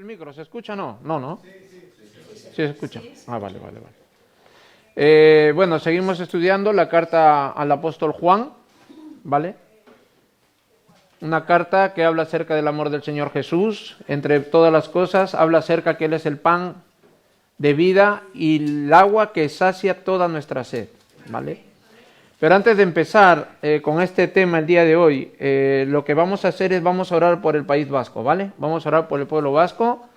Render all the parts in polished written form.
micro, ¿se escucha o no? No, ¿no? Sí, se escucha. Ah, vale. Bueno, seguimos estudiando la carta al apóstol Juan, ¿vale? Una carta que habla acerca del amor del Señor Jesús. Entre todas las cosas, habla acerca que Él es el pan de vida y el agua que sacia toda nuestra sed, ¿vale? Pero antes de empezar con este tema el día de hoy, lo que vamos a hacer es vamos a orar por el País Vasco, ¿vale? Vamos a orar por el pueblo vasco.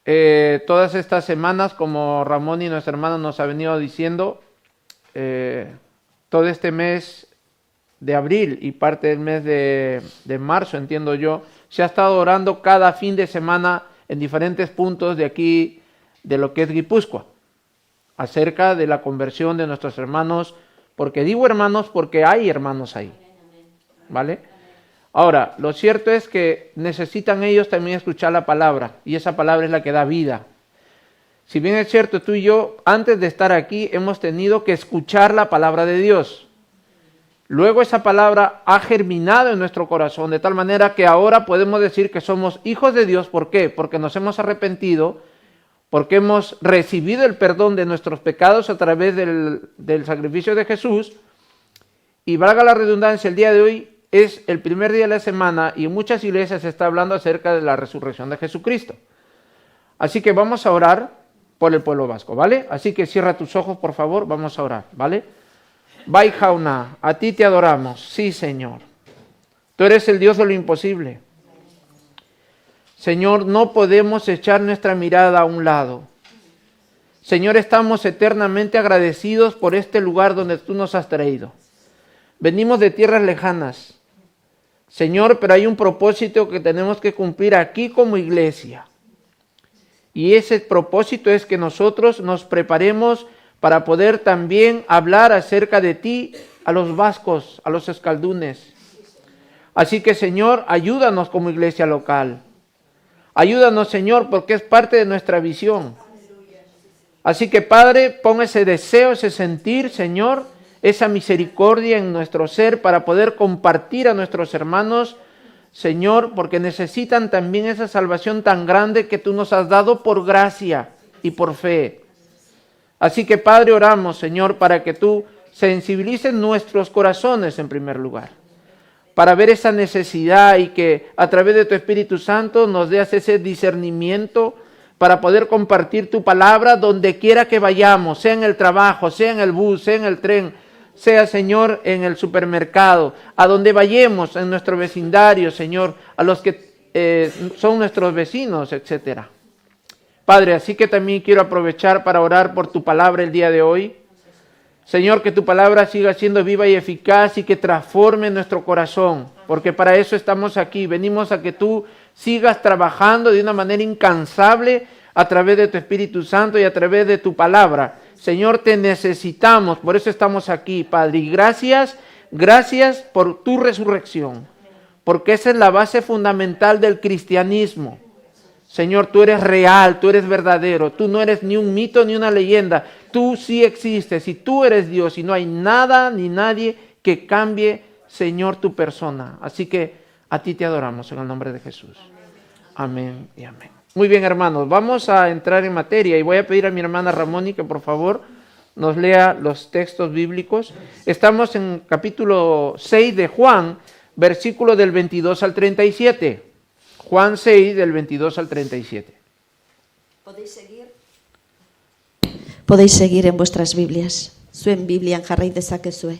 Todas estas semanas, como Ramón y nuestra hermana nos ha venido diciendo, todo este mes de abril y parte del mes de marzo, entiendo yo, se ha estado orando cada fin de semana en diferentes puntos de aquí, de lo que es Guipúzcoa, acerca de la conversión de nuestros hermanos, porque digo hermanos porque hay hermanos ahí, ¿vale? Ahora, lo cierto es que necesitan ellos también escuchar la palabra, y esa palabra es la que da vida. Si bien es cierto, tú y yo, antes de estar aquí, hemos tenido que escuchar la palabra de Dios. Luego esa palabra ha germinado en nuestro corazón, de tal manera que ahora podemos decir que somos hijos de Dios. ¿Por qué? Porque nos hemos arrepentido, porque hemos recibido el perdón de nuestros pecados a través del sacrificio de Jesús. Y valga la redundancia, el día de hoy es el primer día de la semana y en muchas iglesias se está hablando acerca de la resurrección de Jesucristo. Así que vamos a orar por el pueblo vasco, ¿vale? Así que cierra tus ojos, por favor, vamos a orar, ¿vale? Bai Jauna, a ti te adoramos, sí, Señor. Tú eres el Dios de lo imposible. Señor, no podemos echar nuestra mirada a un lado. Señor, estamos eternamente agradecidos por este lugar donde tú nos has traído. Venimos de tierras lejanas, Señor, pero hay un propósito que tenemos que cumplir aquí como iglesia. Y ese propósito es que nosotros nos preparemos para poder también hablar acerca de ti a los vascos, a los escaldunes. Así que, Señor, ayúdanos como iglesia local. Ayúdanos, Señor, porque es parte de nuestra visión. Así que, Padre, pon ese deseo, ese sentir, Señor, esa misericordia en nuestro ser para poder compartir a nuestros hermanos, Señor, porque necesitan también esa salvación tan grande que tú nos has dado por gracia y por fe. Así que, Padre, oramos, Señor, para que tú sensibilices nuestros corazones en primer lugar, para ver esa necesidad y que a través de tu Espíritu Santo nos des ese discernimiento para poder compartir tu palabra donde quiera que vayamos, sea en el trabajo, sea en el bus, sea en el tren, sea, Señor, en el supermercado, a donde vayamos, en nuestro vecindario, Señor, a los que son nuestros vecinos, etcétera. Padre, así que también quiero aprovechar para orar por tu palabra el día de hoy. Señor, que tu palabra siga siendo viva y eficaz y que transforme nuestro corazón, porque para eso estamos aquí. Venimos a que tú sigas trabajando de una manera incansable a través de tu Espíritu Santo y a través de tu palabra. Señor, te necesitamos, por eso estamos aquí, Padre. Y gracias por tu resurrección, porque esa es la base fundamental del cristianismo. Señor, tú eres real, tú eres verdadero, tú no eres ni un mito ni una leyenda, tú sí existes y tú eres Dios y no hay nada ni nadie que cambie, Señor, tu persona. Así que a ti te adoramos en el nombre de Jesús. Amén y amén. Muy bien, hermanos, vamos a entrar en materia y voy a pedir a mi hermana Ramón que por favor nos lea los textos bíblicos. Estamos en capítulo 6 de Juan, versículo del 22 al 37. Juan 6, del 22 al 37. ¿Podéis seguir? Podéis seguir en vuestras Biblias. Zuen Biblian jarrai dezakezue.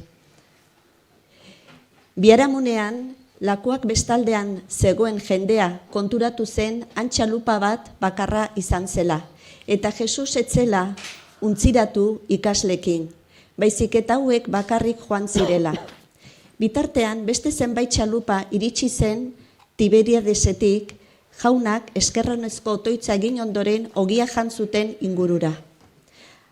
Biharamunean, lakuak bestaldean zegoen jendea konturatu zen antxalupa bat bakarra izan zela. Eta Jesus etzela untziratu ikaslekin. Baizik eta hauek bakarrik joan zirela. Bitartean, beste zenbait txalupa iritsi zen Tiberiadesetik, jaunak eskerronezko otoitza egin ondoren ogia jan zuten ingurura.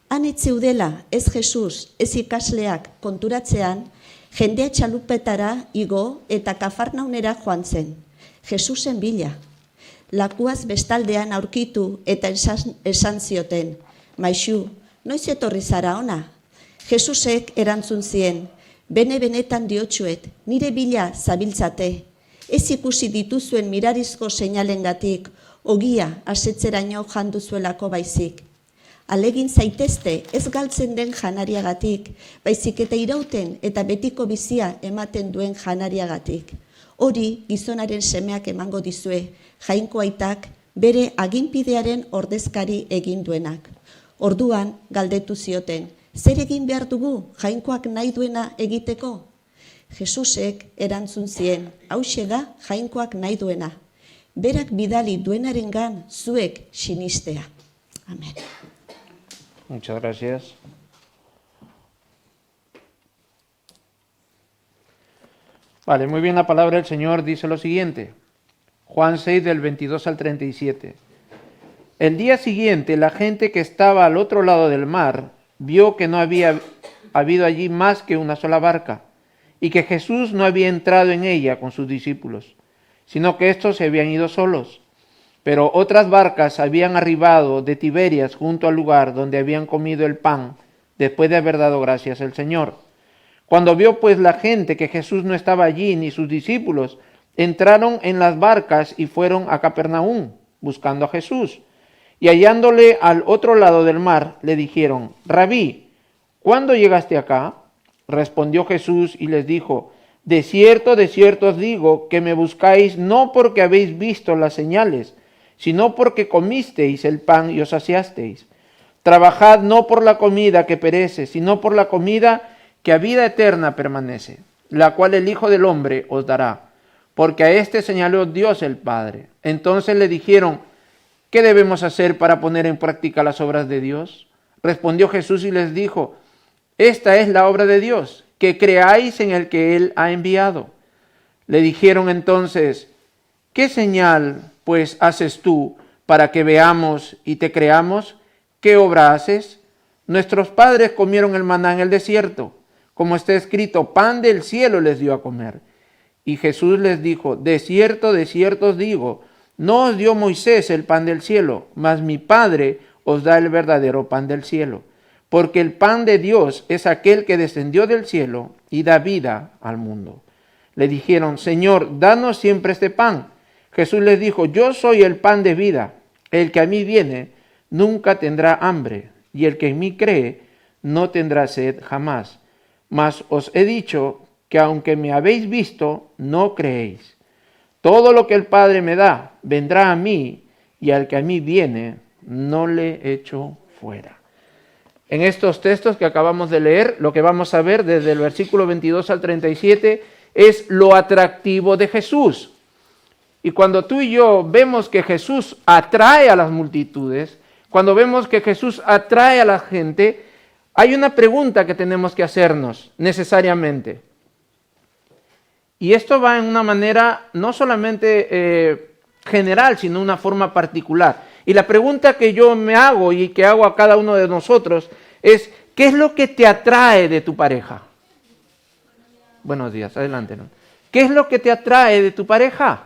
Han ez zeudela ez Jesus, ez ikasleak konturatzean, jendea txalupetara igo eta Kafarnaunera joan zen, Jesusen bila. Lakuaz bestaldean aurkitu eta esan zioten, Maixu, noiz etorri zara ona? Jesusek erantzun zien, bene-benetan diotsuet, nire bila zabiltzate. Ez ikusi dituzuen mirarizko seinalengatik, ogia asetzeraino jan duzuelako baizik. Alegin zaitezte ez galtzen den janariagatik, baizik eta irauten eta betiko bizia ematen duen janariagatik. Hori gizonaren semeak emango dizue, Jainko aitak bere aginpidearen ordezkari egin duenak. Orduan galdetu zioten, zer egin behar dugu Jainkoak nahi duena egiteko? Jesusek erantzun zien, hauxe da Jainkoak nahi duena. Berak bidali duenarengan zuek sinistea. Amen. Muchas gracias. Vale, muy bien, la palabra del Señor dice lo siguiente. Juan 6 del 22 al 37. El día siguiente, la gente que estaba al otro lado del mar vio que no había habido allí más que una sola barca y que Jesús no había entrado en ella con sus discípulos, sino que estos se habían ido solos. Pero otras barcas habían arribado de Tiberias junto al lugar donde habían comido el pan después de haber dado gracias al Señor. Cuando vio pues la gente que Jesús no estaba allí ni sus discípulos, entraron en las barcas y fueron a Capernaum buscando a Jesús. Y hallándole al otro lado del mar, le dijeron, Rabí, ¿cuándo llegaste acá? Respondió Jesús y les dijo, de cierto os digo que me buscáis no porque habéis visto las señales, sino porque comisteis el pan y os saciasteis. Trabajad no por la comida que perece, sino por la comida que a vida eterna permanece, la cual el Hijo del Hombre os dará, porque a éste señaló Dios el Padre. Entonces le dijeron, ¿qué debemos hacer para poner en práctica las obras de Dios? Respondió Jesús y les dijo, esta es la obra de Dios, que creáis en el que Él ha enviado. Le dijeron entonces, ¿qué señal pues haces tú para que veamos y te creamos? ¿Qué obra haces? Nuestros padres comieron el maná en el desierto, como está escrito, pan del cielo les dio a comer. Y Jesús les dijo, de cierto os digo, no os dio Moisés el pan del cielo, mas mi Padre os da el verdadero pan del cielo. Porque el pan de Dios es aquel que descendió del cielo y da vida al mundo. Le dijeron, Señor, danos siempre este pan. Jesús les dijo, yo soy el pan de vida. El que a mí viene nunca tendrá hambre, y el que en mí cree no tendrá sed jamás. Mas os he dicho que aunque me habéis visto, no creéis. Todo lo que el Padre me da vendrá a mí, y al que a mí viene no le echo fuera. En estos textos que acabamos de leer, lo que vamos a ver desde el versículo 22 al 37 es lo atractivo de Jesús. Y cuando tú y yo vemos que Jesús atrae a las multitudes, cuando vemos que Jesús atrae a la gente, hay una pregunta que tenemos que hacernos necesariamente. Y esto va en una manera no solamente general, sino una forma particular. Y la pregunta que yo me hago y que hago a cada uno de nosotros es, ¿qué es lo que te atrae de tu pareja? Buenos días, adelante. ¿No? ¿Qué es lo que te atrae de tu pareja?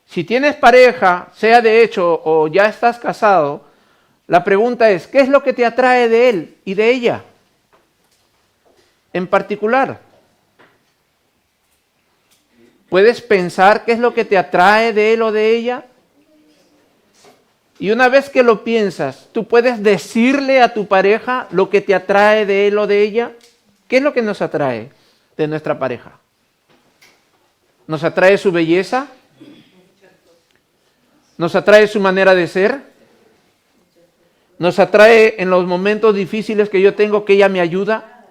Si tienes pareja, sea de hecho o ya estás casado, la pregunta es, ¿qué es lo que te atrae de él y de ella? En particular, ¿puedes pensar qué es lo que te atrae de él o de ella? Y una vez que lo piensas, ¿tú puedes decirle a tu pareja lo que te atrae de él o de ella? ¿Qué es lo que nos atrae de nuestra pareja? ¿Nos atrae su belleza? ¿Nos atrae su manera de ser? ¿Nos atrae en los momentos difíciles que yo tengo que ella me ayuda?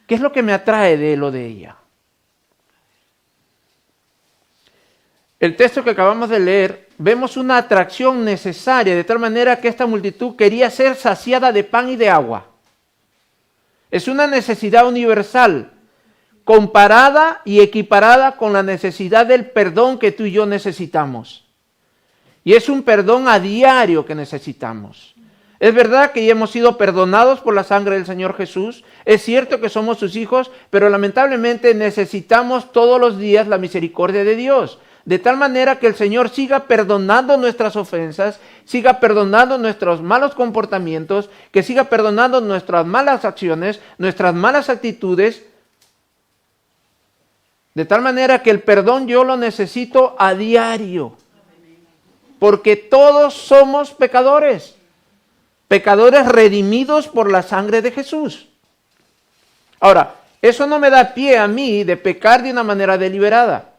¿Qué es lo que me atrae de él o de ella? El texto que acabamos de leer, vemos una atracción necesaria, de tal manera que esta multitud quería ser saciada de pan y de agua. Es una necesidad universal, comparada y equiparada con la necesidad del perdón que tú y yo necesitamos. Y es un perdón a diario que necesitamos. Es verdad que ya hemos sido perdonados por la sangre del Señor Jesús. Es cierto que somos sus hijos, pero lamentablemente necesitamos todos los días la misericordia de Dios. De tal manera que el Señor siga perdonando nuestras ofensas, siga perdonando nuestros malos comportamientos, que siga perdonando nuestras malas acciones, nuestras malas actitudes, De tal manera que el perdón yo lo necesito a diario. Porque todos somos pecadores. Pecadores redimidos por la sangre de Jesús. Ahora, eso no me da pie a mí de pecar de una manera deliberada.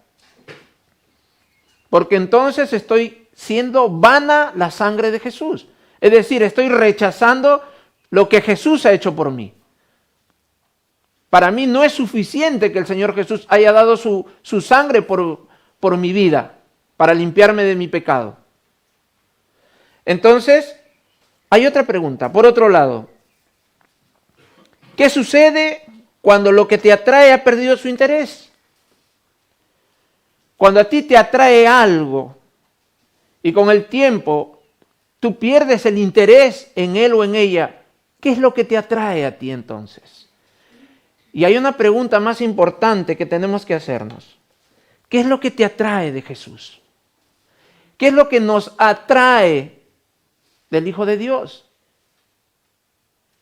Porque entonces estoy siendo vana la sangre de Jesús. Es decir, estoy rechazando lo que Jesús ha hecho por mí. Para mí no es suficiente que el Señor Jesús haya dado su sangre por mi vida, para limpiarme de mi pecado. Entonces, hay otra pregunta. Por otro lado, ¿qué sucede cuando lo que te atrae ha perdido su interés? Cuando a ti te atrae algo y con el tiempo tú pierdes el interés en él o en ella, ¿qué es lo que te atrae a ti entonces? Y hay una pregunta más importante que tenemos que hacernos. ¿Qué es lo que te atrae de Jesús? ¿Qué es lo que nos atrae del Hijo de Dios?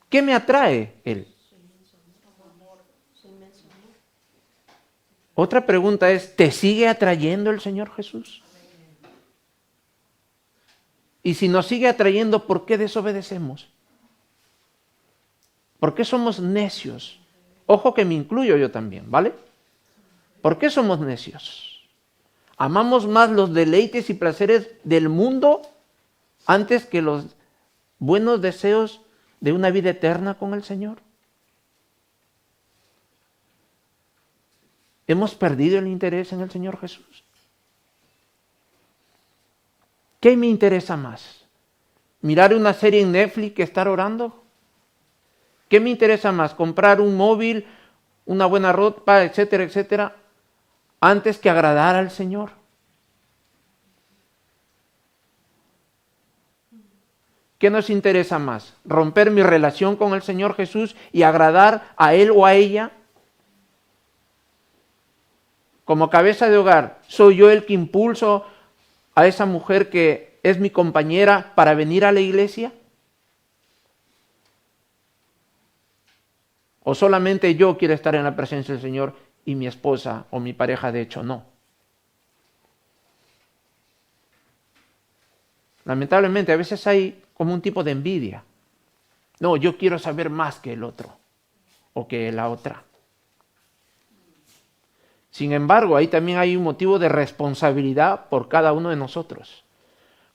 ¿Qué me atrae Él? Otra pregunta es, ¿te sigue atrayendo el Señor Jesús? Y si nos sigue atrayendo, ¿por qué desobedecemos? ¿Por qué somos necios? Ojo que me incluyo yo también, ¿vale? ¿Por qué somos necios? ¿Amamos más los deleites y placeres del mundo antes que los buenos deseos de una vida eterna con el Señor? ¿Hemos perdido el interés en el Señor Jesús? ¿Qué me interesa más? ¿Mirar una serie en Netflix que estar orando? ¿Qué me interesa más? ¿Comprar un móvil, una buena ropa, etcétera, etcétera, antes que agradar al Señor? ¿Qué nos interesa más? ¿Romper mi relación con el Señor Jesús y agradar a Él o a ella? Como cabeza de hogar, ¿soy yo el que impulso a esa mujer que es mi compañera para venir a la iglesia? ¿O solamente yo quiero estar en la presencia del Señor y mi esposa o mi pareja de hecho no? Lamentablemente a veces hay como un tipo de envidia. No, yo quiero saber más que el otro o que la otra. Sin embargo, ahí también hay un motivo de responsabilidad por cada uno de nosotros.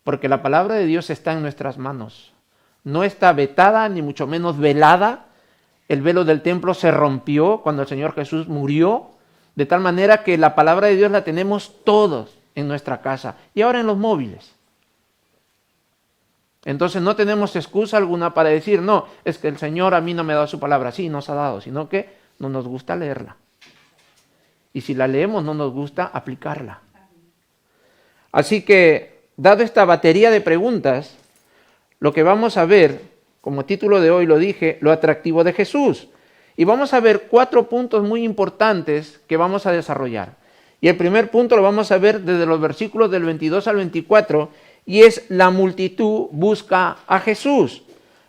Porque la palabra de Dios está en nuestras manos. No está vetada ni mucho menos velada. El velo del templo se rompió cuando el Señor Jesús murió, de tal manera que la palabra de Dios la tenemos todos en nuestra casa y ahora en los móviles. Entonces no tenemos excusa alguna para decir, no, es que el Señor a mí no me ha dado su palabra. Sí, nos ha dado, sino que no nos gusta leerla. Y si la leemos, no nos gusta aplicarla. Así que, dado esta batería de preguntas, lo que vamos a ver, como título de hoy lo dije, lo atractivo de Jesús. Y vamos a ver 4 puntos muy importantes que vamos a desarrollar. Y el primer punto lo vamos a ver desde los versículos del 22 al 24, y es la multitud busca a Jesús.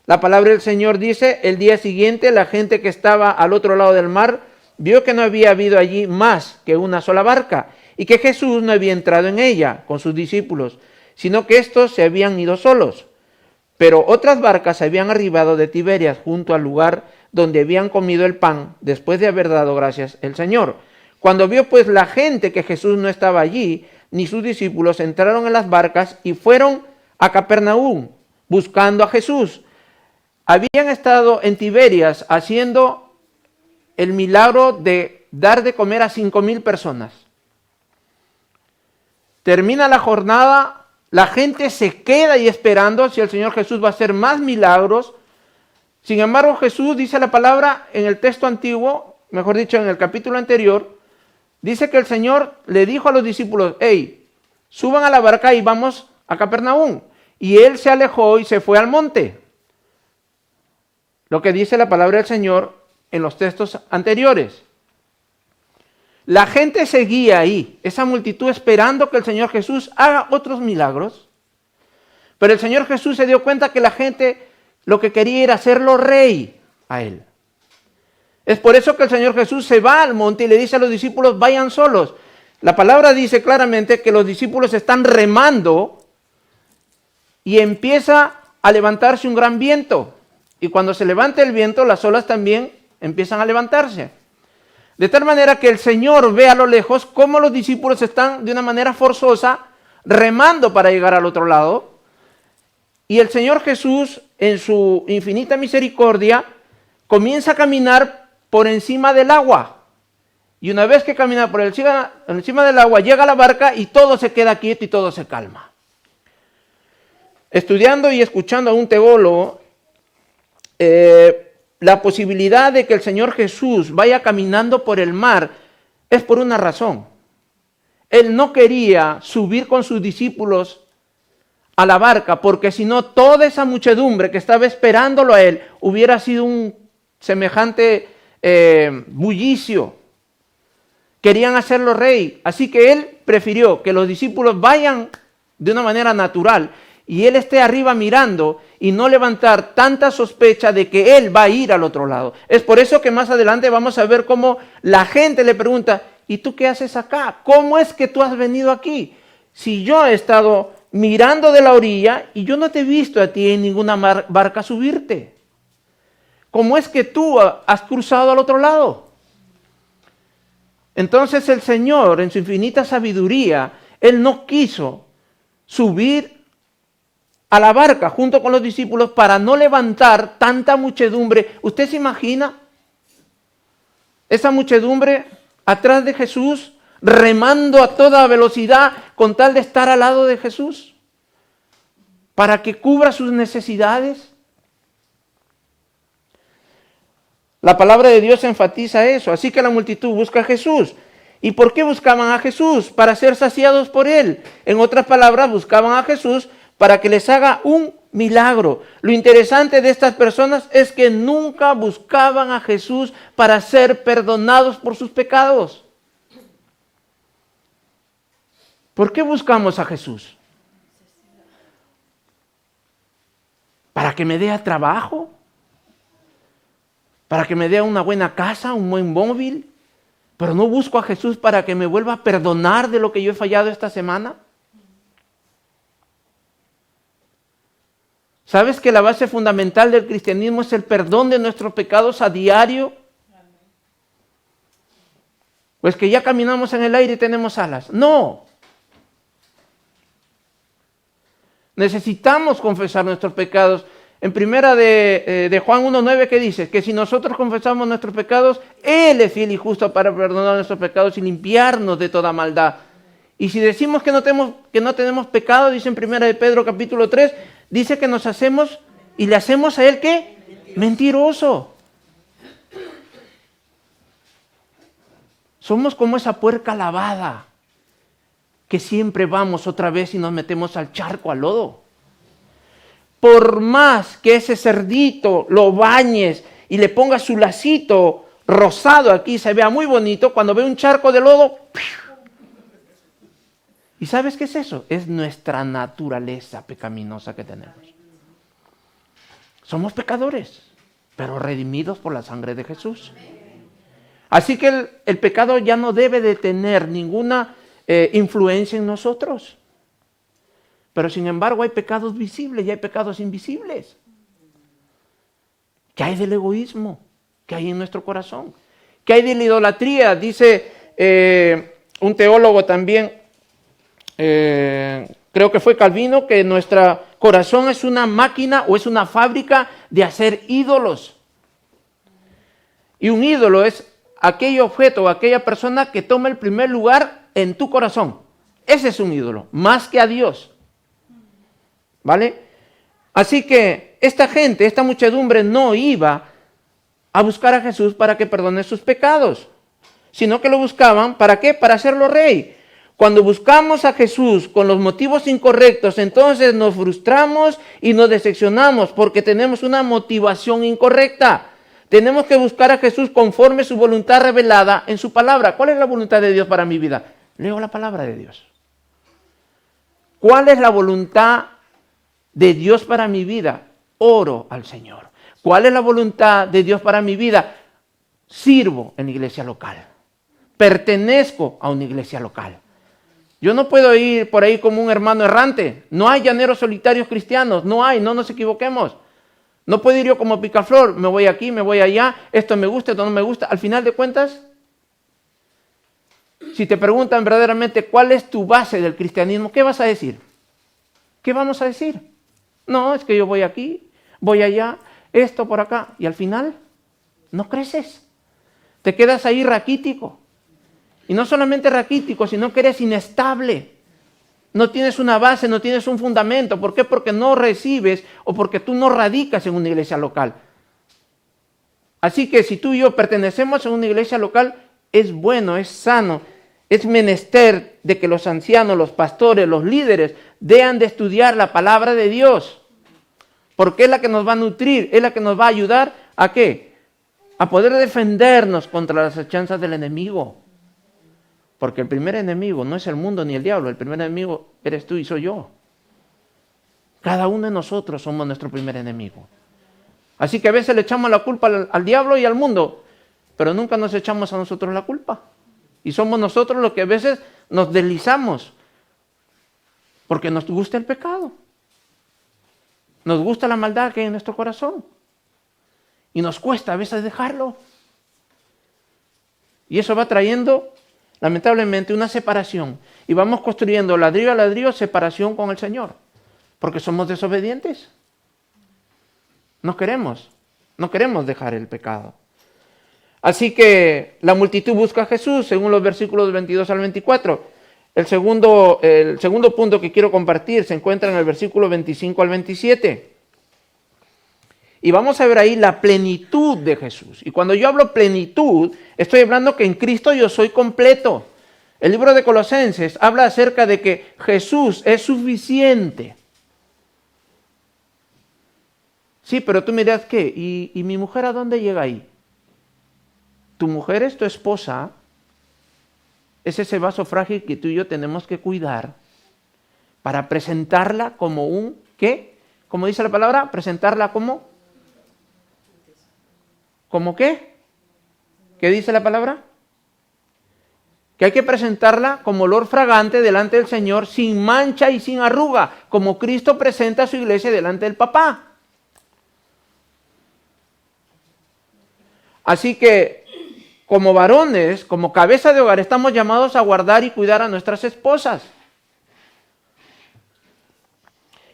La palabra del Señor dice, el día siguiente la gente que estaba al otro lado del mar vio que no había habido allí más que una sola barca, y que Jesús no había entrado en ella con sus discípulos, sino que éstos se habían ido solos. Pero otras barcas habían arribado de Tiberias junto al lugar donde habían comido el pan después de haber dado gracias el Señor. Cuando vio pues la gente que Jesús no estaba allí, ni sus discípulos, entraron en las barcas y fueron a Capernaum buscando a Jesús. Habían estado en Tiberias haciendo el milagro de dar de comer a 5,000 personas. Termina la jornada. La gente se queda ahí esperando si el Señor Jesús va a hacer más milagros. Sin embargo, Jesús, dice la palabra en el texto antiguo, mejor dicho, en el capítulo anterior, dice que el Señor le dijo a los discípulos, hey, suban a la barca y vamos a Capernaum. Y él se alejó y se fue al monte. Lo que dice la palabra del Señor en los textos anteriores. La gente seguía ahí, esa multitud esperando que el Señor Jesús haga otros milagros. Pero el Señor Jesús se dio cuenta que la gente lo que quería era hacerlo rey a él. Es por eso que el Señor Jesús se va al monte y le dice a los discípulos, vayan solos. La palabra dice claramente que los discípulos están remando y empieza a levantarse un gran viento. Y cuando se levanta el viento, las olas también empiezan a levantarse. De tal manera que el Señor ve a lo lejos cómo los discípulos están de una manera forzosa remando para llegar al otro lado. Y el Señor Jesús, en su infinita misericordia, comienza a caminar por encima del agua. Y una vez que camina por encima del agua, llega a la barca y todo se queda quieto y todo se calma. Estudiando y escuchando a un teólogo, la posibilidad de que el Señor Jesús vaya caminando por el mar es por una razón. Él no quería subir con sus discípulos a la barca, porque si no, toda esa muchedumbre que estaba esperándolo a él hubiera sido un semejante bullicio. Querían hacerlo rey, así que él prefirió que los discípulos vayan de una manera natural y él esté arriba mirando y no levantar tanta sospecha de que él va a ir al otro lado. Es por eso que más adelante vamos a ver cómo la gente le pregunta, ¿y tú qué haces acá? ¿Cómo es que tú has venido aquí? Si yo he estado mirando de la orilla y yo no te he visto a ti en ninguna barca subirte. ¿Cómo es que tú has cruzado al otro lado? Entonces el Señor, en su infinita sabiduría, Él no quiso subir a la barca junto con los discípulos para no levantar tanta muchedumbre. ¿Usted se imagina esa muchedumbre atrás de Jesús, remando a toda velocidad con tal de estar al lado de Jesús para que cubra sus necesidades? La palabra de Dios enfatiza eso, así que la multitud busca a Jesús. ¿Y por qué buscaban a Jesús? Para ser saciados por Él. En otras palabras, buscaban a Jesús para que les haga un milagro. Lo interesante de estas personas es que nunca buscaban a Jesús para ser perdonados por sus pecados. ¿Por qué buscamos a Jesús? ¿Para que me dé trabajo? ¿Para que me dé una buena casa, un buen móvil? Pero no busco a Jesús para que me vuelva a perdonar de lo que yo he fallado esta semana. ¿Sabes que la base fundamental del cristianismo es el perdón de nuestros pecados a diario? Pues que ya caminamos en el aire y tenemos alas. No. Necesitamos confesar nuestros pecados. En primera de Juan 1:9, ¿qué dice? Que si nosotros confesamos nuestros pecados, Él es fiel y justo para perdonar nuestros pecados y limpiarnos de toda maldad. Y si decimos que no tenemos pecado, dice en primera de Pedro capítulo 3, dice que nos hacemos y le hacemos a Él, ¿qué? Mentiroso. Somos como esa puerca lavada que siempre vamos otra vez y nos metemos al charco, al lodo. Por más que ese cerdito lo bañes y le pongas su lacito rosado aquí, se vea muy bonito, cuando ve un charco de lodo, ¿y sabes qué es eso? Es nuestra naturaleza pecaminosa que tenemos. Somos pecadores, pero redimidos por la sangre de Jesús. Así que el pecado ya no debe de tener ninguna influencia en nosotros. Pero sin embargo hay pecados visibles y hay pecados invisibles. ¿Qué hay del egoísmo? ¿Qué hay en nuestro corazón? ¿Qué hay de la idolatría? Dice un teólogo también, creo que fue Calvino, que nuestro corazón es una máquina o es una fábrica de hacer ídolos. Y un ídolo es aquel objeto o aquella persona que toma el primer lugar en tu corazón. Ese es un ídolo, más que a Dios. ¿Vale? Así que esta gente, esta muchedumbre no iba a buscar a Jesús para que perdone sus pecados, sino que lo buscaban, ¿para qué? Para hacerlo rey. Cuando buscamos a Jesús con los motivos incorrectos, entonces nos frustramos y nos decepcionamos porque tenemos una motivación incorrecta. Tenemos que buscar a Jesús conforme su voluntad revelada en su palabra. ¿Cuál es la voluntad de Dios para mi vida? Leo la palabra de Dios. ¿Cuál es la voluntad de Dios para mi vida? Oro al Señor. ¿Cuál es la voluntad de Dios para mi vida? sirvo en la iglesia local. Pertenezco a una iglesia local. Yo no puedo ir por ahí como un hermano errante. No hay llaneros solitarios cristianos. No hay, no nos equivoquemos. No puedo ir yo como picaflor. Me voy aquí, me voy allá. Esto me gusta, esto no me gusta. Al final de cuentas, si te preguntan verdaderamente cuál es tu base del cristianismo, ¿qué vas a decir? ¿Qué vamos a decir? No, es que yo voy aquí, voy allá, esto por acá. Y al final, no creces. Te quedas ahí raquítico. Y no solamente raquítico, sino que eres inestable. No tienes una base, no tienes un fundamento. ¿Por qué? Porque no recibes o porque tú no radicas en una iglesia local. Así que si tú y yo pertenecemos a una iglesia local, es bueno, es sano, es menester de que los ancianos, los pastores, los líderes, dejan de estudiar la palabra de Dios. Porque es la que nos va a nutrir, es la que nos va a ayudar ¿a qué? A poder defendernos contra las acechanzas del enemigo. Porque el primer enemigo no es el mundo ni el diablo, el primer enemigo eres tú y soy yo. Cada uno de nosotros somos nuestro primer enemigo. Así que a veces le echamos la culpa al diablo y al mundo, pero nunca nos echamos a nosotros la culpa. Y somos nosotros los que a veces nos deslizamos, porque nos gusta el pecado. Nos gusta la maldad que hay en nuestro corazón. Y nos cuesta a veces dejarlo. Y eso va trayendo, lamentablemente, una separación. Y vamos construyendo ladrillo a ladrillo separación con el Señor. Porque somos desobedientes. No queremos dejar el pecado. Así que la multitud busca a Jesús, según los versículos 22 al 24. El segundo punto que quiero compartir se encuentra en el versículo 25 al 27. Y vamos a ver ahí la plenitud de Jesús. Y cuando yo hablo plenitud, estoy hablando que en Cristo yo soy completo. El libro de Colosenses habla acerca de que Jesús es suficiente. Sí, pero tú me dirás, ¿qué? ¿Y mi mujer a dónde llega ahí? Tu mujer es tu esposa. Es ese vaso frágil que tú y yo tenemos que cuidar para presentarla como un, ¿qué? ¿Cómo dice la palabra? Presentarla como... ¿Cómo qué? ¿Qué dice la palabra? Que hay que presentarla como olor fragante delante del Señor, sin mancha y sin arruga, como Cristo presenta a su iglesia delante del Papá. Así que, como varones, como cabeza de hogar, estamos llamados a guardar y cuidar a nuestras esposas.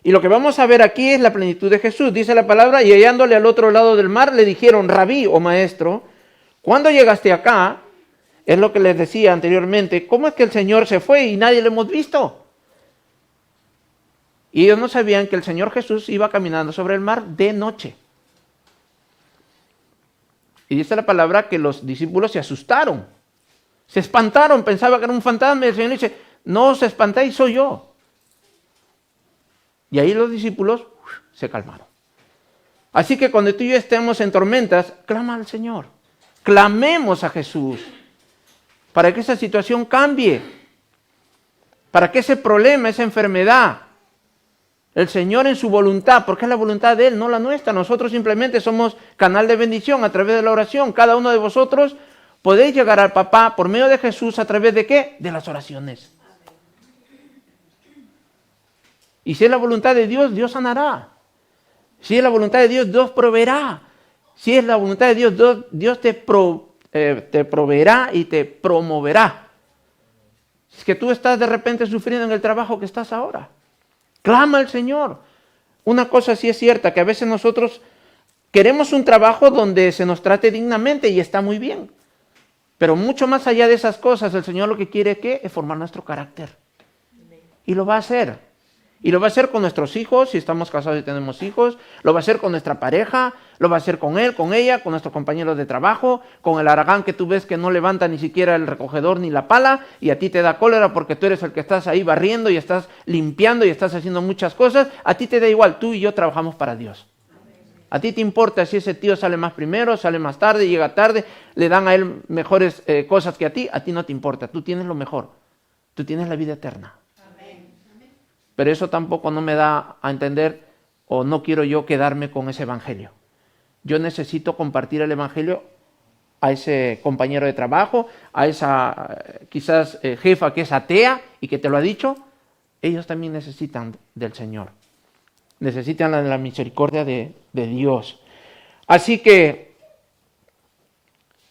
Y lo que vamos a ver aquí es la plenitud de Jesús. Dice la palabra, y hallándole al otro lado del mar, le dijeron, Rabí o maestro, ¿cuándo llegaste acá? Es lo que les decía anteriormente, ¿cómo es que el Señor se fue y nadie lo hemos visto? Y ellos no sabían que el Señor Jesús iba caminando sobre el mar de noche. Y dice la palabra que los discípulos se asustaron, se espantaron, pensaban que era un fantasma, y el Señor dice, no os espantéis, soy yo. Y ahí los discípulos se calmaron. Así que cuando tú y yo estemos en tormentas, clama al Señor. Clamemos a Jesús para que esa situación cambie, para que ese problema, esa enfermedad, el Señor en su voluntad, porque es la voluntad de Él, no la nuestra. Nosotros simplemente somos canal de bendición a través de la oración. Cada uno de vosotros podéis llegar al Papá por medio de Jesús a través de ¿qué? De las oraciones. Y si es la voluntad de Dios, Dios sanará. Si es la voluntad de Dios, Dios proveerá. Si es la voluntad de Dios, Dios te proveerá y te promoverá. Es que tú estás de repente sufriendo en el trabajo que estás ahora. Clama al Señor. Una cosa sí es cierta, que a veces nosotros queremos un trabajo donde se nos trate dignamente y está muy bien. Pero mucho más allá de esas cosas, el Señor lo que quiere es formar nuestro carácter. Y lo va a hacer. Y lo va a hacer con nuestros hijos, si estamos casados y tenemos hijos. Lo va a hacer con nuestra pareja. Lo va a hacer con él, con ella, con nuestros compañeros de trabajo. Con el haragán que tú ves que no levanta ni siquiera el recogedor ni la pala. Y a ti te da cólera porque tú eres el que estás ahí barriendo y estás limpiando y estás haciendo muchas cosas. A ti te da igual, tú y yo trabajamos para Dios. A ti te importa si ese tío sale más primero, sale más tarde, llega tarde. Le dan a él mejores cosas que a ti no te importa. Tú tienes lo mejor. Tú tienes la vida eterna. Pero eso tampoco no me da a entender, o no quiero yo quedarme con ese evangelio. Yo necesito compartir el evangelio a ese compañero de trabajo, a esa quizás jefa que es atea y que te lo ha dicho, ellos también necesitan del Señor. Necesitan la misericordia de Dios. Así que,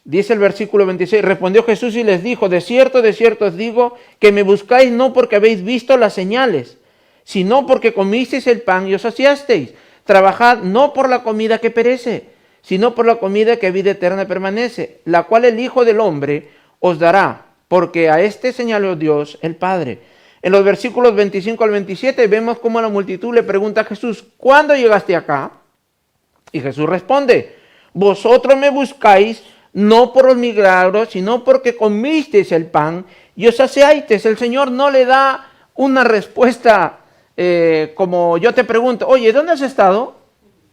dice el versículo 26, respondió Jesús y les dijo, de cierto os digo, que me buscáis no porque habéis visto las señales, sino porque comisteis el pan y os saciasteis. Trabajad no por la comida que perece, sino por la comida que a vida eterna permanece, la cual el Hijo del Hombre os dará, porque a este señaló Dios el Padre. En los versículos 25 al 27 vemos cómo la multitud le pregunta a Jesús, ¿cuándo llegaste acá? Y Jesús responde, vosotros me buscáis no por los milagros, sino porque comisteis el pan y os saciasteis. El Señor no le da una respuesta como yo te pregunto, oye, ¿dónde has estado?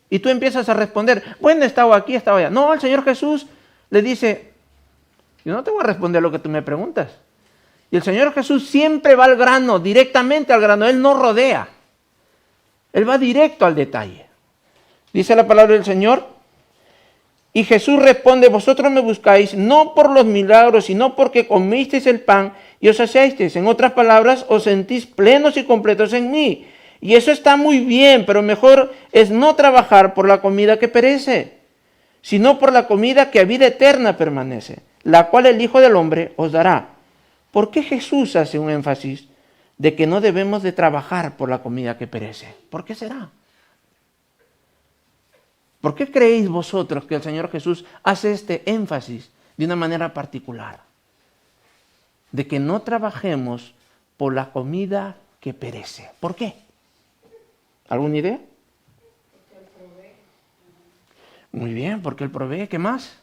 Y tú empiezas a responder, bueno, he estado aquí, he estado allá. No, el Señor Jesús le dice, yo no te voy a responder lo que tú me preguntas. Y el Señor Jesús siempre va al grano, directamente al grano. Él no rodea. Él va directo al detalle. Dice la palabra del Señor. Y Jesús responde, vosotros me buscáis no por los milagros, sino porque comisteis el pan y os saciasteis. En otras palabras, os sentís plenos y completos en mí. Y eso está muy bien, pero mejor es no trabajar por la comida que perece, sino por la comida que a vida eterna permanece, la cual el Hijo del Hombre os dará. ¿Por qué Jesús hace un énfasis de que no debemos de trabajar por la comida que perece? ¿Por qué será? ¿Por qué creéis vosotros que el Señor Jesús hace este énfasis de una manera particular? De que no trabajemos por la comida que perece. ¿Por qué? ¿Alguna idea? Porque Él provee. Muy bien, porque Él provee. ¿Qué más?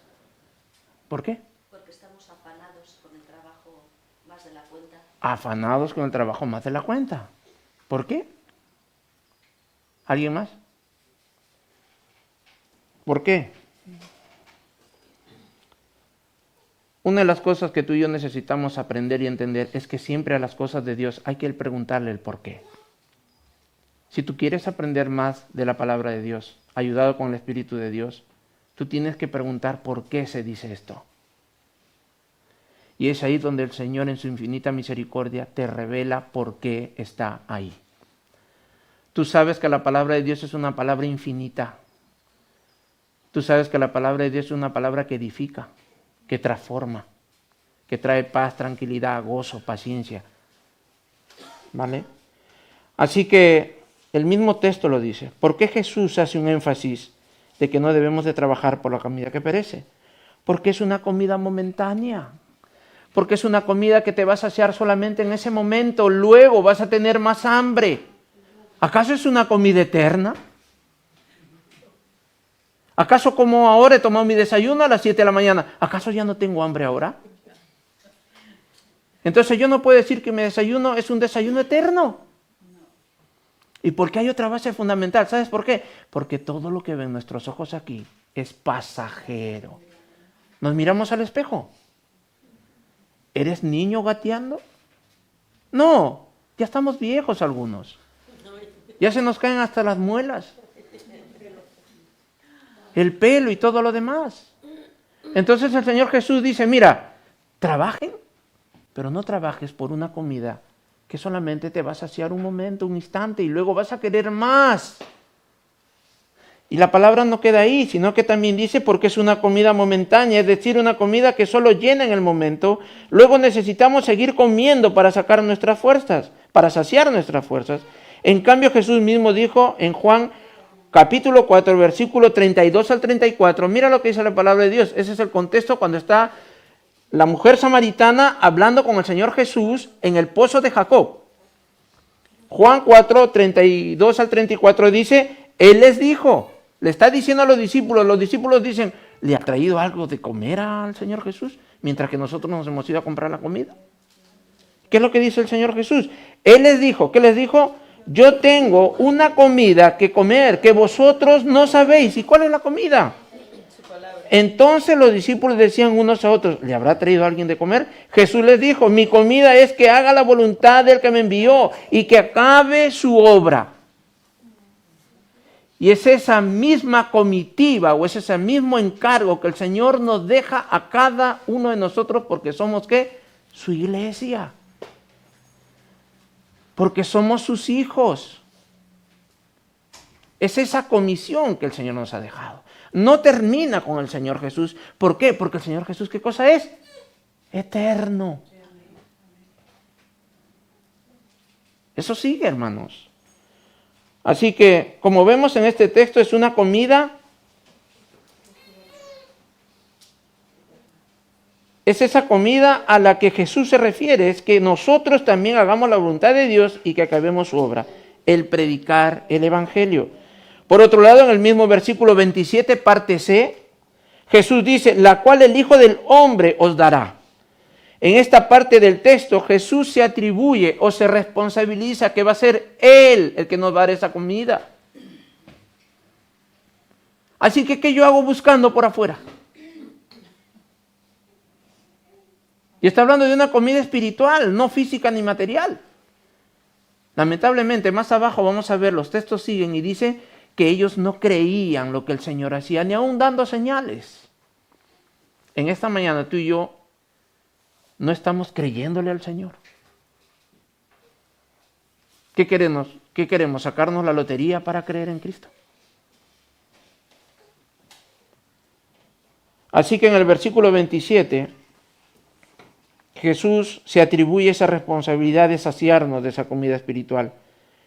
¿Por qué? Porque estamos afanados con el trabajo más de la cuenta. Afanados con el trabajo más de la cuenta. ¿Por qué? ¿Alguien más? ¿Por qué? Una de las cosas que tú y yo necesitamos aprender y entender es que siempre a las cosas de Dios hay que preguntarle el por qué. Si tú quieres aprender más de la palabra de Dios, ayudado con el Espíritu de Dios, tú tienes que preguntar por qué se dice esto. Y es ahí donde el Señor en su infinita misericordia te revela por qué está ahí. Tú sabes que la palabra de Dios es una palabra infinita. Tú sabes que la palabra de Dios es una palabra que edifica, que transforma, que trae paz, tranquilidad, gozo, paciencia. ¿Vale? Así que el mismo texto lo dice. ¿Por qué Jesús hace un énfasis de que no debemos de trabajar por la comida que perece? Porque es una comida momentánea. Porque es una comida que te va a saciar solamente en ese momento. Luego vas a tener más hambre. ¿Acaso es una comida eterna? ¿Acaso como ahora he tomado mi desayuno a las 7 de la mañana? ¿Acaso ya no tengo hambre ahora? Entonces yo no puedo decir que mi desayuno es un desayuno eterno. Y porque hay otra base fundamental. ¿Sabes por qué? Porque todo lo que ven nuestros ojos aquí es pasajero. ¿Nos miramos al espejo? ¿Eres niño gateando? No, ya estamos viejos algunos. Ya se nos caen hasta las muelas. El pelo y todo lo demás. Entonces el Señor Jesús dice, mira, trabajen, pero no trabajes por una comida que solamente te va a saciar un momento, un instante, y luego vas a querer más. Y la palabra no queda ahí, sino que también dice porque es una comida momentánea, es decir, una comida que solo llena en el momento. Luego necesitamos seguir comiendo para sacar nuestras fuerzas, para saciar nuestras fuerzas. En cambio Jesús mismo dijo en Juan capítulo 4, versículo 32 al 34, mira lo que dice la palabra de Dios. Ese es el contexto cuando está la mujer samaritana hablando con el Señor Jesús en el pozo de Jacob. Juan 4, 32 al 34 dice, Él les dijo, le está diciendo a los discípulos dicen, ¿le ha traído algo de comer al Señor Jesús? Mientras que nosotros nos hemos ido a comprar la comida. ¿Qué es lo que dice el Señor Jesús? Él les dijo, ¿qué les dijo? Yo tengo una comida que comer que vosotros no sabéis. ¿Y cuál es la comida? Entonces los discípulos decían unos a otros, ¿le habrá traído alguien de comer? Jesús les dijo, mi comida es que haga la voluntad del que me envió y que acabe su obra. Y es esa misma comitiva o es ese mismo encargo que el Señor nos deja a cada uno de nosotros porque somos ¿qué? Su iglesia. Porque somos sus hijos. Es esa comisión que el Señor nos ha dejado. No termina con el Señor Jesús. ¿Por qué? Porque el Señor Jesús, ¿qué cosa es? Eterno. Eso sigue, hermanos. Así que, como vemos en este texto, es una comida. Es esa comida a la que Jesús se refiere, es que nosotros también hagamos la voluntad de Dios y que acabemos su obra, el predicar el Evangelio. Por otro lado, en el mismo versículo 27, parte C, Jesús dice, la cual el Hijo del Hombre os dará. En esta parte del texto, Jesús se atribuye o se responsabiliza que va a ser Él el que nos va a dar esa comida. Así que, ¿qué yo hago buscando por afuera? Y está hablando de una comida espiritual, no física ni material. Lamentablemente, más abajo vamos a ver, los textos siguen y dice que ellos no creían lo que el Señor hacía, ni aún dando señales. En esta mañana tú y yo no estamos creyéndole al Señor. ¿Qué queremos? ¿Qué queremos? ¿Sacarnos la lotería para creer en Cristo? Así que en el versículo 27, Jesús se atribuye esa responsabilidad de saciarnos de esa comida espiritual,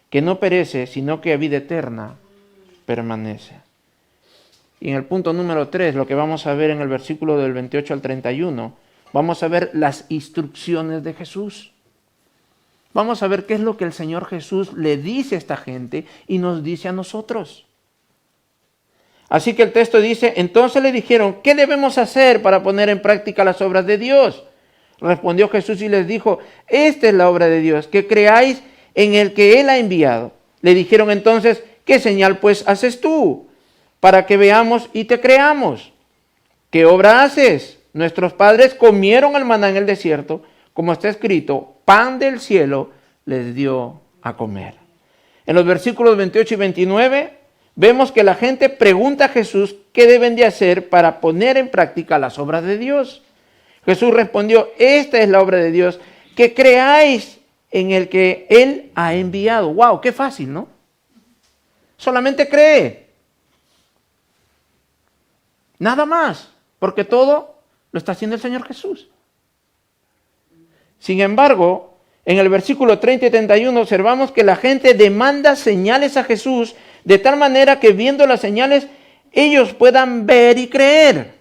que no perece, sino que a vida eterna permanece. Y en el punto número 3, lo que vamos a ver en el versículo del 28 al 31, vamos a ver las instrucciones de Jesús. Vamos a ver qué es lo que el Señor Jesús le dice a esta gente y nos dice a nosotros. Así que el texto dice, entonces le dijeron, ¿qué debemos hacer para poner en práctica las obras de Dios? Respondió Jesús y les dijo, esta es la obra de Dios, que creáis en el que Él ha enviado. Le dijeron entonces, ¿qué señal pues haces tú? Para que veamos y te creamos. ¿Qué obra haces? Nuestros padres comieron el maná en el desierto, como está escrito, pan del cielo les dio a comer. En los versículos 28 y 29 vemos que la gente pregunta a Jesús qué deben de hacer para poner en práctica las obras de Dios. Jesús respondió, esta es la obra de Dios, que creáis en el que Él ha enviado. ¡Wow! ¡Qué fácil!, ¿no? Solamente cree. Nada más, porque todo lo está haciendo el Señor Jesús. Sin embargo, en el versículo 30 y 31 observamos que la gente demanda señales a Jesús de tal manera que viendo las señales ellos puedan ver y creer.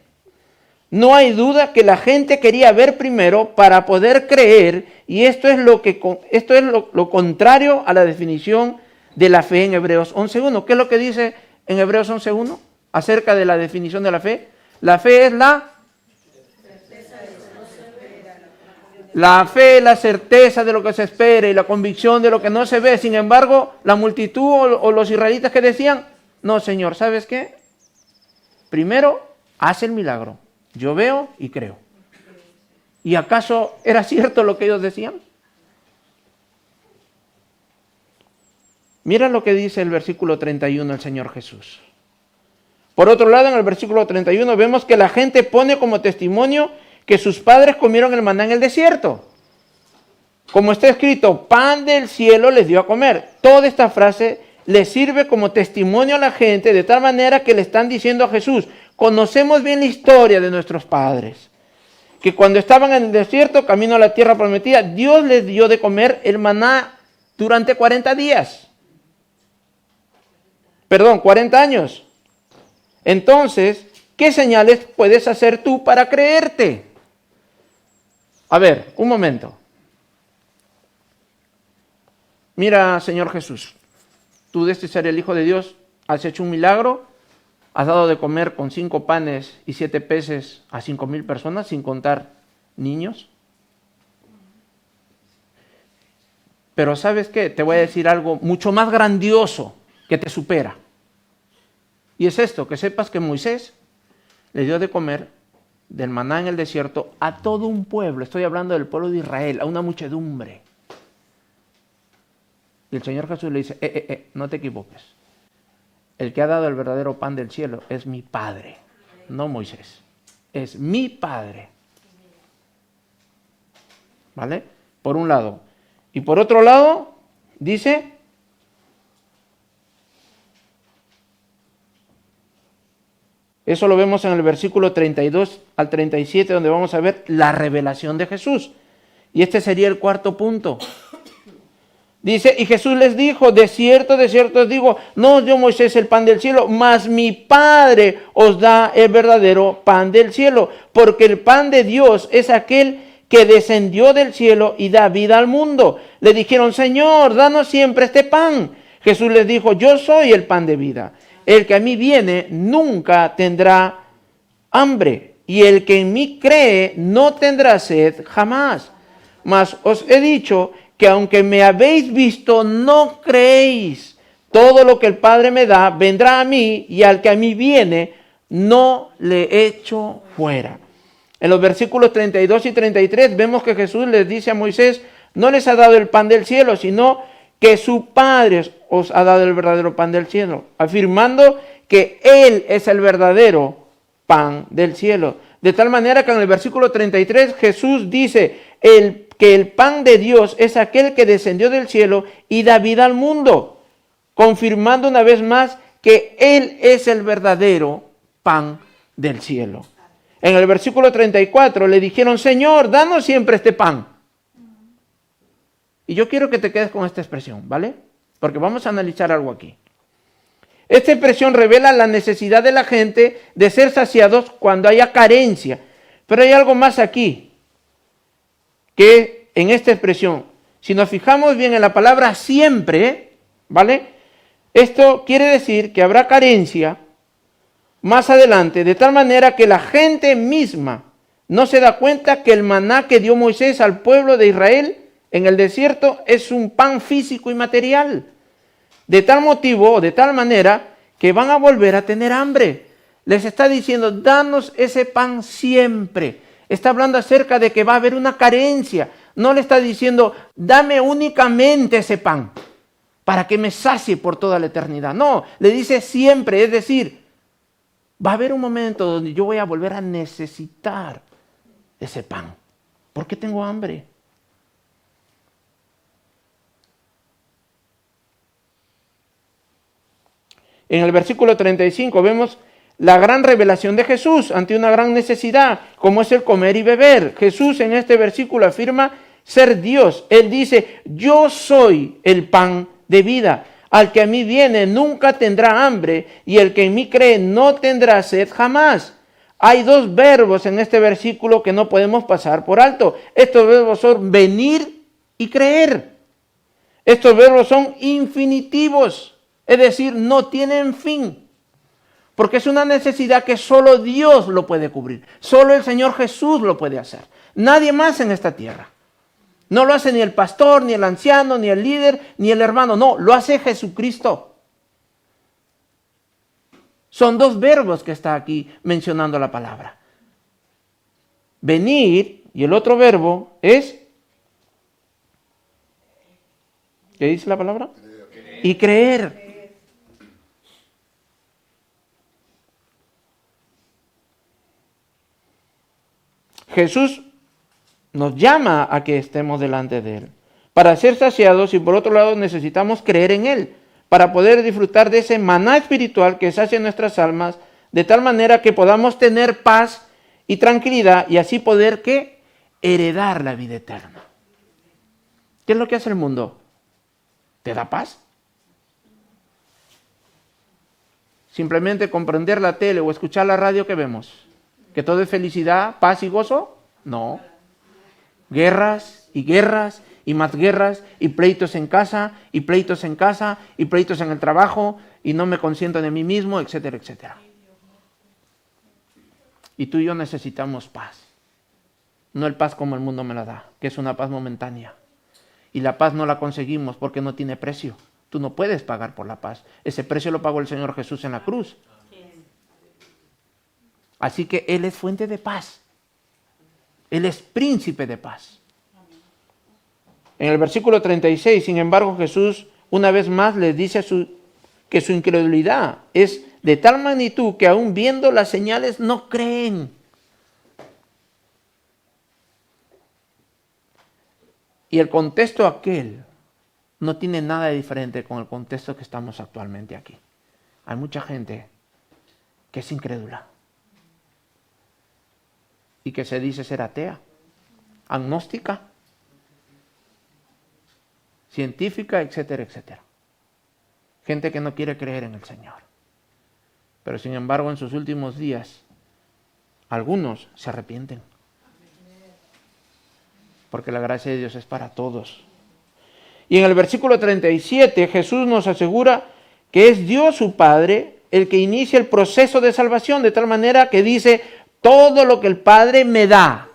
No hay duda que la gente quería ver primero para poder creer y esto es lo contrario a la definición de la fe en Hebreos 11.1. ¿Qué es lo que dice en Hebreos 11.1 acerca de la definición de la fe? La fe es la fe, la certeza de lo que se espera y la convicción de lo que no se ve. Sin embargo, la multitud o los israelitas que decían, no, Señor, ¿sabes qué? Primero, haz el milagro. Yo veo y creo. ¿Y acaso era cierto lo que ellos decían? Mira lo que dice el versículo 31 el Señor Jesús. Por otro lado, en el versículo 31 vemos que la gente pone como testimonio que sus padres comieron el maná en el desierto. Como está escrito, pan del cielo les dio a comer. Toda esta frase le sirve como testimonio a la gente de tal manera que le están diciendo a Jesús, conocemos bien la historia de nuestros padres, que cuando estaban en el desierto, camino a la tierra prometida, Dios les dio de comer el maná durante 40 días. 40 años. Entonces, ¿qué señales puedes hacer tú para creerte? A ver, un momento. Mira, Señor Jesús, tú de ser el Hijo de Dios, has hecho un milagro, has dado de comer con 5 panes y 7 peces a 5,000 personas, sin contar niños. Pero ¿sabes qué? Te voy a decir algo mucho más grandioso que te supera. Y es esto, que sepas que Moisés le dio de comer del maná en el desierto a todo un pueblo. Estoy hablando del pueblo de Israel, a una muchedumbre. Y el Señor Jesús le dice, no te equivoques. El que ha dado el verdadero pan del cielo es mi Padre, no Moisés. Es mi Padre. ¿Vale? Por un lado. Y por otro lado, dice, eso lo vemos en el versículo 32 al 37, donde vamos a ver la revelación de Jesús. Y este sería el cuarto punto. Dice, y Jesús les dijo, de cierto os digo, no os dio Moisés el pan del cielo, mas mi Padre os da el verdadero pan del cielo, porque el pan de Dios es aquel que descendió del cielo y da vida al mundo. Le dijeron, Señor, danos siempre este pan. Jesús les dijo, yo soy el pan de vida. El que a mí viene nunca tendrá hambre, y el que en mí cree no tendrá sed jamás. Mas os he dicho que aunque me habéis visto, no creéis. Todo lo que el Padre me da, vendrá a mí, y al que a mí viene, no le echo fuera. En los versículos 32 y 33 vemos que Jesús les dice a Moisés, no les ha dado el pan del cielo, sino que su Padre os ha dado el verdadero pan del cielo, afirmando que Él es el verdadero pan del cielo. De tal manera que en el versículo 33 Jesús dice que el pan de Dios es aquel que descendió del cielo y da vida al mundo, confirmando una vez más que Él es el verdadero pan del cielo. En el versículo 34 le dijeron, Señor, danos siempre este pan. Y yo quiero que te quedes con esta expresión, ¿vale? Porque vamos a analizar algo aquí. Esta expresión revela la necesidad de la gente de ser saciados cuando haya carencia. Pero hay algo más aquí, que en esta expresión, si nos fijamos bien en la palabra siempre, ¿vale? Esto quiere decir que habrá carencia más adelante, de tal manera que la gente misma no se da cuenta que el maná que dio Moisés al pueblo de Israel en el desierto es un pan físico y material. De tal motivo o de tal manera que van a volver a tener hambre. Les está diciendo, danos ese pan siempre. Está hablando acerca de que va a haber una carencia. No le está diciendo, dame únicamente ese pan para que me sacie por toda la eternidad. No, le dice siempre, es decir, va a haber un momento donde yo voy a volver a necesitar ese pan. porque tengo hambre. En el versículo 35 vemos la gran revelación de Jesús ante una gran necesidad, como es el comer y beber. Jesús en este versículo afirma ser Dios. Él dice, yo soy el pan de vida. Al que a mí viene nunca tendrá hambre, y el que en mí cree no tendrá sed jamás. Hay dos verbos en este versículo que no podemos pasar por alto. Estos verbos son venir y creer. Estos verbos son infinitivos, es decir, no tienen fin. Porque es una necesidad que solo Dios lo puede cubrir. Solo el Señor Jesús lo puede hacer. Nadie más en esta tierra. No lo hace ni el pastor, ni el anciano, ni el líder, ni el hermano. No, lo hace Jesucristo. Son dos verbos que está aquí mencionando la palabra. Venir, y el otro verbo es... ¿Qué dice la palabra? Y creer. Jesús nos llama a que estemos delante de Él para ser saciados, y por otro lado necesitamos creer en Él para poder disfrutar de ese maná espiritual que sacia nuestras almas, de tal manera que podamos tener paz y tranquilidad y así poder ¿qué? Heredar la vida eterna. ¿Qué es lo que hace el mundo? ¿Te da paz? Simplemente comprender la tele o escuchar la radio que vemos. ¿Que todo es felicidad, paz y gozo? No. Guerras y guerras y más guerras y pleitos en casa y pleitos en casa y pleitos en el trabajo y no me consiento de mí mismo, etcétera, etcétera. Y tú y yo necesitamos paz. No el paz como el mundo me la da, que es una paz momentánea. Y la paz no la conseguimos porque no tiene precio. Tú no puedes pagar por la paz. Ese precio lo pagó el Señor Jesús en la cruz. Así que Él es fuente de paz. Él es príncipe de paz. En el versículo 36, sin embargo, Jesús una vez más les dice que su incredulidad es de tal magnitud que aún viendo las señales no creen. Y el contexto aquel no tiene nada de diferente con el contexto que estamos actualmente aquí. Hay mucha gente que es incrédula y que se dice ser atea, agnóstica, científica, etcétera, etcétera. Gente que no quiere creer en el Señor. Pero sin embargo, en sus últimos días, algunos se arrepienten. Porque la gracia de Dios es para todos. Y en el versículo 37, Jesús nos asegura que es Dios su Padre el que inicia el proceso de salvación, de tal manera que dice, todo lo que el Padre me da,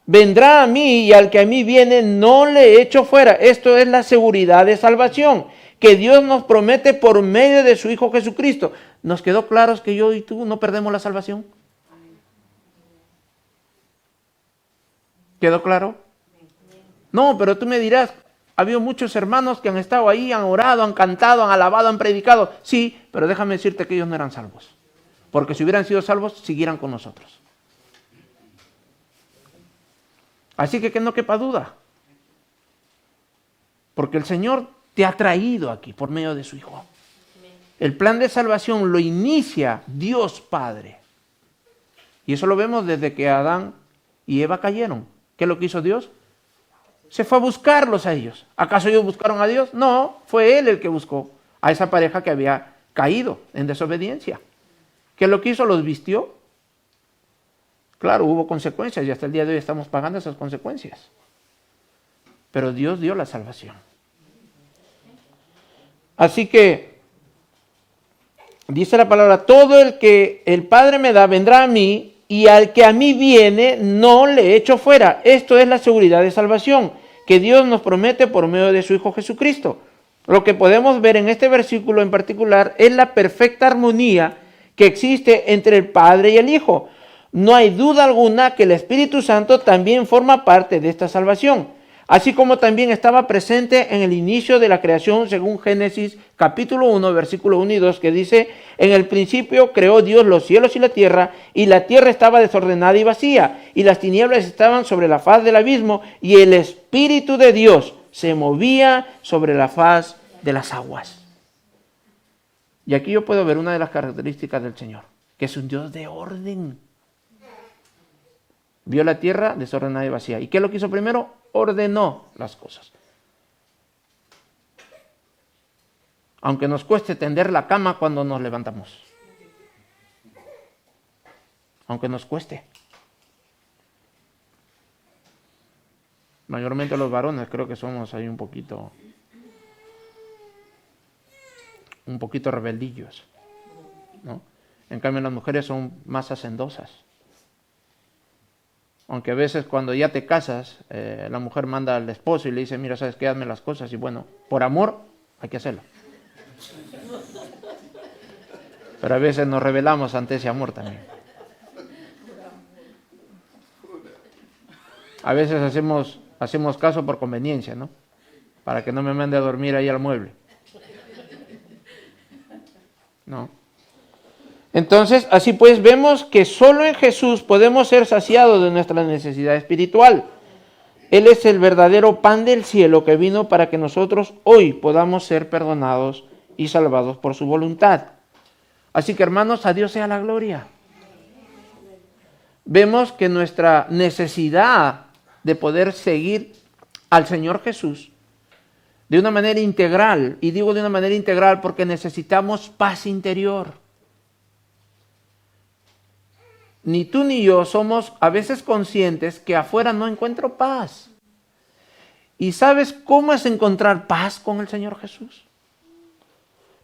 vendrá a mí, y al que a mí viene no le echo fuera. Esto es la seguridad de salvación que Dios nos promete por medio de su Hijo Jesucristo. ¿Nos quedó claro que yo y tú no perdemos la salvación? ¿Quedó claro? No, pero tú me dirás, ha habido muchos hermanos que han estado ahí, han orado, han cantado, han alabado, han predicado. Sí, pero déjame decirte que ellos no eran salvos. Porque si hubieran sido salvos, siguieran con nosotros. Así que no quepa duda. Porque el Señor te ha traído aquí por medio de su Hijo. El plan de salvación lo inicia Dios Padre. Y eso lo vemos desde que Adán y Eva cayeron. ¿Qué es lo que hizo Dios? Se fue a buscarlos a ellos. ¿Acaso ellos buscaron a Dios? No, fue Él el que buscó a esa pareja que había caído en desobediencia. ¿Qué es lo que hizo? Los vistió. Claro, hubo consecuencias y hasta el día de hoy estamos pagando esas consecuencias. Pero Dios dio la salvación. Así que, dice la palabra, todo el que el Padre me da vendrá a mí, y al que a mí viene no le echo fuera. Esto es la seguridad de salvación que Dios nos promete por medio de su Hijo Jesucristo. Lo que podemos ver en este versículo en particular es la perfecta armonía que existe entre el Padre y el Hijo. No hay duda alguna que el Espíritu Santo también forma parte de esta salvación, así como también estaba presente en el inicio de la creación según Génesis capítulo 1, versículo 1 y 2, que dice, en el principio creó Dios los cielos y la tierra estaba desordenada y vacía, y las tinieblas estaban sobre la faz del abismo, y el Espíritu de Dios se movía sobre la faz de las aguas. Y aquí yo puedo ver una de las características del Señor, que es un Dios de orden. Vio la tierra desordenada y vacía. ¿Y qué es lo que hizo primero? Ordenó las cosas. Aunque nos cueste tender la cama cuando nos levantamos. Aunque nos cueste. Mayormente los varones creo que somos ahí un poquito rebeldillos, ¿no? En cambio las mujeres son más hacendosas. Aunque a veces cuando ya te casas, la mujer manda al esposo y le dice, mira, ¿sabes qué? Hazme las cosas. Y bueno, por amor hay que hacerlo. Pero a veces nos rebelamos ante ese amor también. A veces hacemos caso por conveniencia, ¿no? Para que no me mande a dormir ahí al mueble. ¿No? Entonces, así pues, vemos que solo en Jesús podemos ser saciados de nuestra necesidad espiritual. Él es el verdadero pan del cielo que vino para que nosotros hoy podamos ser perdonados y salvados por su voluntad. Así que, hermanos, a Dios sea la gloria. Vemos que nuestra necesidad de poder seguir al Señor Jesús de una manera integral, y digo de una manera integral porque necesitamos paz interior. Ni tú ni yo somos a veces conscientes que afuera no encuentro paz. ¿Y sabes cómo es encontrar paz con el Señor Jesús?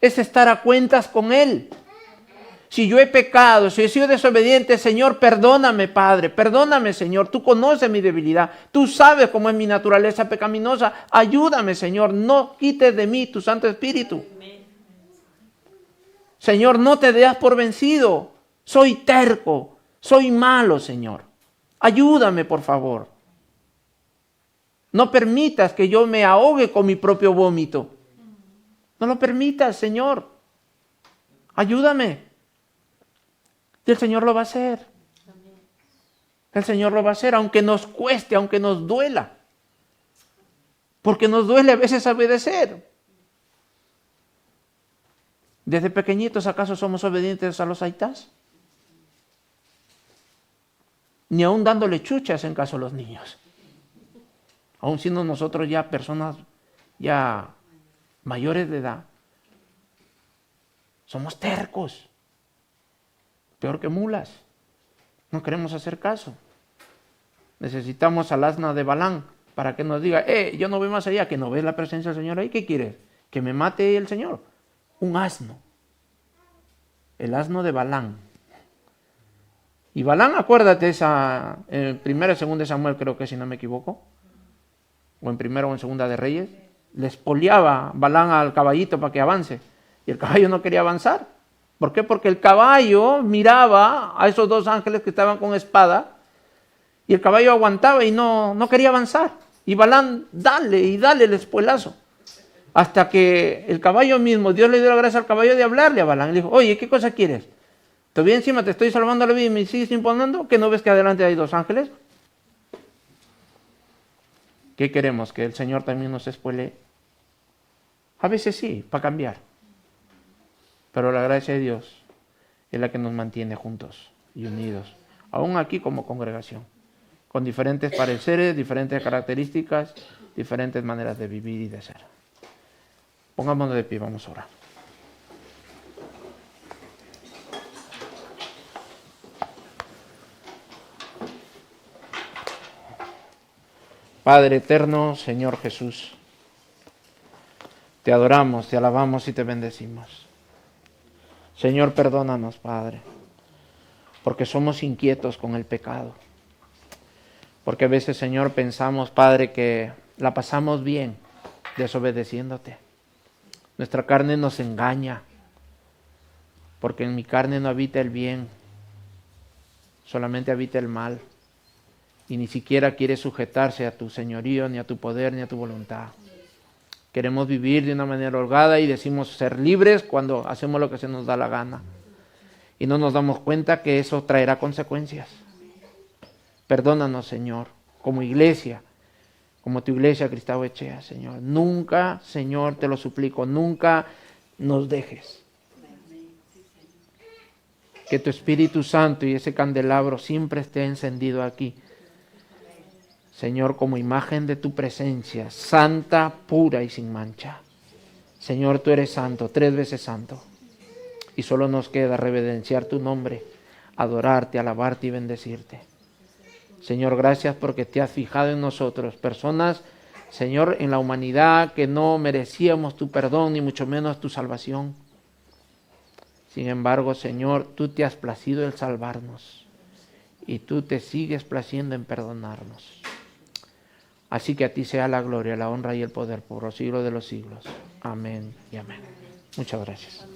Es estar a cuentas con Él. Si yo he pecado, si he sido desobediente, Señor, perdóname, Padre, perdóname, Señor. Tú conoces mi debilidad, tú sabes cómo es mi naturaleza pecaminosa. Ayúdame, Señor, no quites de mí tu Santo Espíritu. Señor, no te deas por vencido. Soy terco. Soy malo, Señor. Ayúdame, por favor. No permitas que yo me ahogue con mi propio vómito. No lo permitas, Señor. Ayúdame. Y el Señor lo va a hacer. El Señor lo va a hacer, aunque nos cueste, aunque nos duela. Porque nos duele a veces obedecer. ¿Desde pequeñitos acaso somos obedientes a los aitas? Ni aún dándole chuchas en caso a los niños. Aún siendo nosotros ya personas ya mayores de edad. Somos tercos. Peor que mulas. No queremos hacer caso. Necesitamos al asna de Balán para que nos diga, yo no voy más allá, que no ves la presencia del Señor ahí. ¿Qué quieres? ¿Que me mate el Señor? Un asno. El asno de Balán. Y Balán, acuérdate, en 1 y 2 de Samuel, creo que si no me equivoco, o en 1 o en 2 de Reyes, le espoliaba Balán al caballito para que avance. Y el caballo no quería avanzar. ¿Por qué? Porque el caballo miraba a esos 2 ángeles que estaban con espada, y el caballo aguantaba y no quería avanzar. Y Balán, dale el espuelazo. Hasta que el caballo mismo, Dios le dio la gracia al caballo de hablarle a Balán. Le dijo, oye, ¿qué cosa quieres? Todavía encima te estoy salvando la vida y me sigues imponiendo. ¿Que no ves que adelante hay 2 ángeles? ¿Qué queremos? ¿Que el Señor también nos espuelee? A veces sí, para cambiar. Pero la gracia de Dios es la que nos mantiene juntos y unidos. Aún aquí como congregación. Con diferentes pareceres, diferentes características, diferentes maneras de vivir y de ser. Pongámonos de pie, vamos a orar. Padre eterno, Señor Jesús, te adoramos, te alabamos y te bendecimos. Señor, perdónanos, Padre, porque somos inquietos con el pecado. Porque a veces, Señor, pensamos, Padre, que la pasamos bien desobedeciéndote. Nuestra carne nos engaña, porque en mi carne no habita el bien, solamente habita el mal. Y ni siquiera quiere sujetarse a tu señorío, ni a tu poder, ni a tu voluntad. Queremos vivir de una manera holgada y decimos ser libres cuando hacemos lo que se nos da la gana. Y no nos damos cuenta que eso traerá consecuencias. Perdónanos, Señor, como iglesia, como tu iglesia Cristau Echea, Señor. Nunca, Señor, te lo suplico, nunca nos dejes. Que tu Espíritu Santo y ese candelabro siempre esté encendido aquí. Señor, como imagen de tu presencia, santa, pura y sin mancha. Señor, tú eres santo, 3 veces santo. Y solo nos queda reverenciar tu nombre, adorarte, alabarte y bendecirte. Señor, gracias porque te has fijado en nosotros, personas, Señor, en la humanidad que no merecíamos tu perdón, ni mucho menos tu salvación. Sin embargo, Señor, tú te has placido en salvarnos y tú te sigues placiendo en perdonarnos. Así que a ti sea la gloria, la honra y el poder por los siglos de los siglos. Amén y amén. Muchas gracias.